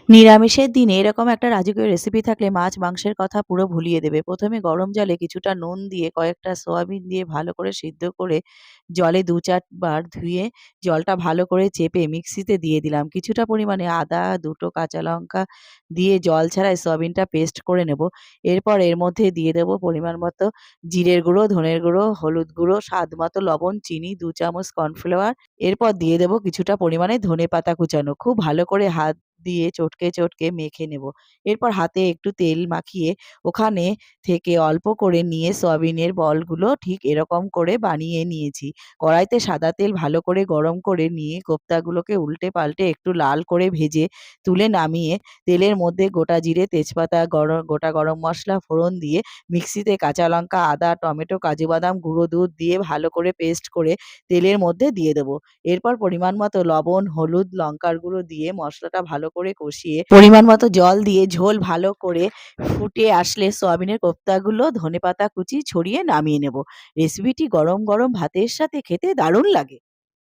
নিরামিষের দিনে এরকম একটা রাজকীয় রেসিপি থাকলে মাছ মাংসের কথা পুরো ভুলিয়ে দেবে। প্রথমে গরম জলে কিছুটা নুন দিয়ে কয়েকটা সয়াবিন দিয়ে ভালো করে সিদ্ধ করে জলে ২-৪ বার ধুয়ে জলটা ভালো করে চেপে মিক্সিতে দিয়ে দিলাম। কিছুটা পরিমাণে আদা, ২ টো কাঁচা লঙ্কা দিয়ে জল ছাড়াই সয়াবিনটা পেস্ট করে নেব। এরপর এর মধ্যে দিয়ে দেব পরিমাণ মতো জিরের গুঁড়ো, ধনের গুঁড়ো, হলুদ গুঁড়ো, স্বাদ মতো লবণ, চিনি, ২ চামচ কর্নফ্লাওয়ার। এরপর দিয়ে দেব কিছুটা পরিমাণে ধনেপাতা কুচানো। খুব ভালো করে হাত দিয়ে চটকে, চটকে মেখে নেব। এরপর হাতে একটু তেল মাখিয়ে ওখানে থেকে অল্প করে নিয়ে সয়াবিনের বলগুলো ঠিক এরকম করে বানিয়ে নিয়েছি। কড়াইতে সাদা তেল ভালো করে গরম করে নিয়ে কোপ্তাগুলোকে উল্টে পাল্টে একটু লাল করে ভেজে তুলে নামিয়ে তেলের মধ্যে গোটা জিরে, তেজপাতা, গোটা গরম মসলা ফোড়ন দিয়ে মিক্সিতে কাঁচা লঙ্কা, আদা, টমেটো, কাজু বাদাম, গুঁড়ো দুধ দিয়ে ভালো করে পেস্ট করে তেলের মধ্যে দিয়ে দেব। এরপর পরিমাণ মতো লবণ, হলুদ, লঙ্কার গুঁড়ো দিয়ে মসলাটা ভালো করে কষিয়ে পরিমাণ মতো জল দিয়ে ঝোল ভালো করে ফুটে আসলে সয়াবিনের কোফতাগুলো ধনেপাতা কুচি ছড়িয়ে নামিয়ে নেব। রেসিপিটি গরম, গরম ভাতের সাথে খেতে দারুণ লাগে।